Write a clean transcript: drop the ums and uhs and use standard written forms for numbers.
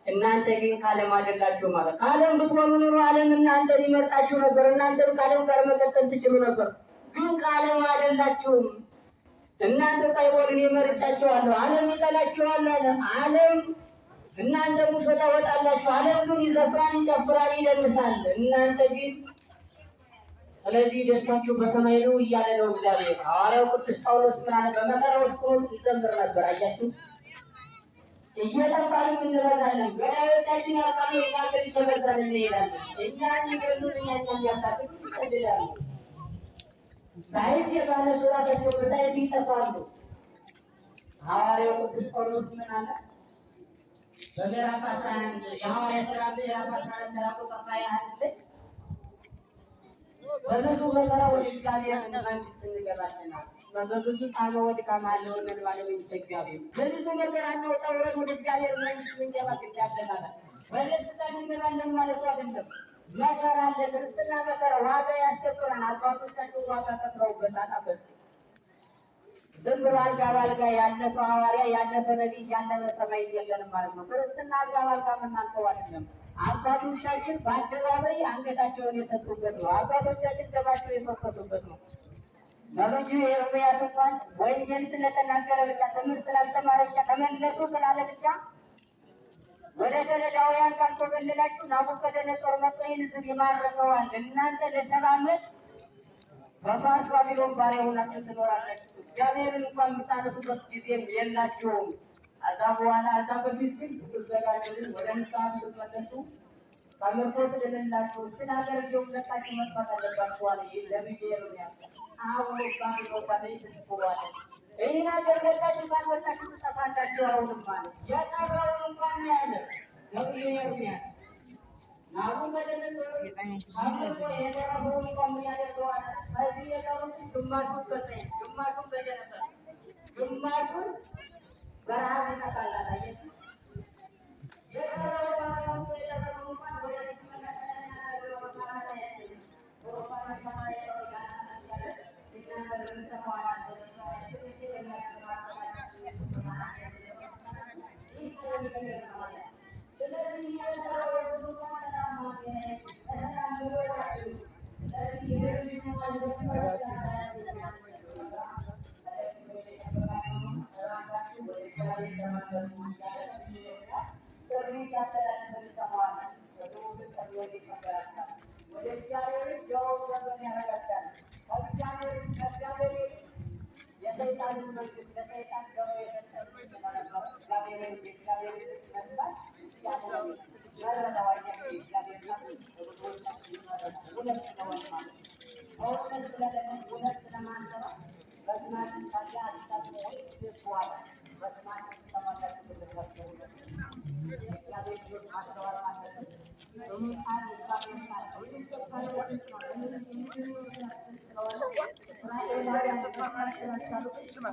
እናንተ ግን ከዓለም አይደላችሁም ማለት ከዓለም ብትሆኑ ኑሮ ዓለም እናንተ ሊመርጣችሁ ነበር። እናንተም ከዓለም ጋር መቀጠል ትችሉ ነበር። ግን ከዓለም አይደላችሁም። እናንተ ሳይሆን እኔ መርጫችኋለሁ። ዓለም ይጠላችኋል አለ። ዓለም እናንተ ሙሾ ታወጣላችሁ። ዓለም ግን ይዘፍራል፣ ይጨፍራል፣ ይደንሳል። እናንተ ግን ስለዚህ ደስታችሁ በሰማይ ነው እያለ ነው እግዚአብሔር። ሐዋርያው ቅዱስ ጳውሎስ ምን አለ? በመከራ ውስጥ ሆኖ ይዘምር ነበር። አያችሁ፣ እየጠፋን እንበዛለን፣ ገዳዮቻችን ያልቃሉ፣ እኛ ግን እየበዛን እንሄዳለን። እኛን ይገሉን፣ እኛን ያሳድዱ ይሰድዳሉ። ሰይፍ የባነሱ ራሳቸው በሰይፍ ይጠፋሉ። ሐዋርያው ቅዱስ ጳውሎስ ምን አለ? በምዕራፍ 11 የሐዋርያት ሥራ ምዕራፍ 11 ቁጥር 21 በብዙ መከራ ወደ እግዚአብሔር መንግሥት እንገባለን። በብዙ ጣጣ ወድቀን አለውን ባለቤት እግዚአብሔር በብዙ መከራ ነው ወጣው ወደ እግዚአብሔር መንግሥት እንገባ ይገባል። በደስታ እንገባለን ማለት አይደለም። መከራ አለ። ክርስትና መከራ ዋጋ ያስከፍላል። አባቶቻችን ዋጋ ከፍለውበታል። አበስ ዝም ብሎ አልጋ ባልጋ ያለፈ ሐዋርያ ያለፈ ነቢይ ያለፈ ሰማይ የለንም ማለት ነው። ክርስትና አልጋ ባልጋ ምናልከው አይደለም። አባቶቻችን በአደባባይ አንገታቸውን የሰጡበት ነው። አባቶቻችን ደማቸው የፈሰሱበት ነው። ነብዩ ኤርምያስ እንኳን ወንጌል ስለተናገረ ብቻ ትምህርት ስላልተማረ ብቻ ተመለሱ ስላለ ብቻ ወደ ከለዳውያን ካልተበለላችሁ ናቡከደነፆር መጥቶ ይህን ሕዝብ ይማርከዋል። እናንተ ለ70 ዓመት በፋርስ ባቢሎን ባሪያ ሆናችሁ ትኖራላችሁ። እግዚአብሔርን እንኳን የምታነሱበት ጊዜም የላችሁም። ከዛ በኋላ እዛ በፊት ግን ትዘጋጁልን ወደ ንስሐ ትመለሱ ከምርኮ ትድናላችሁ። እችን ሀገር እንዲሁም ለቃችሁ መጥፋት አለባችኋል። ይህ ነብዩ ኤርምያስ አሁን ባቢሎን ባለይ ትስብዋለ ይህን ሀገር ለቃችሁ ካልወጣችሁ ትጠፋላችሁ። አሁንም ማለት የቀረውን እንኳን ያለ ነብዩ ኤርምያስ ናቡከደነፆር የደረሰውን እንኳን ያደርገዋል። ከዚህ የቀሩት ግማሹን በሰይፍ ግማሹን በቸነፈር ግማሹን በረሃብ ይጠፋል። አየህ የቀረው ባሪያው የደረሰው እንኳን ወደ Sema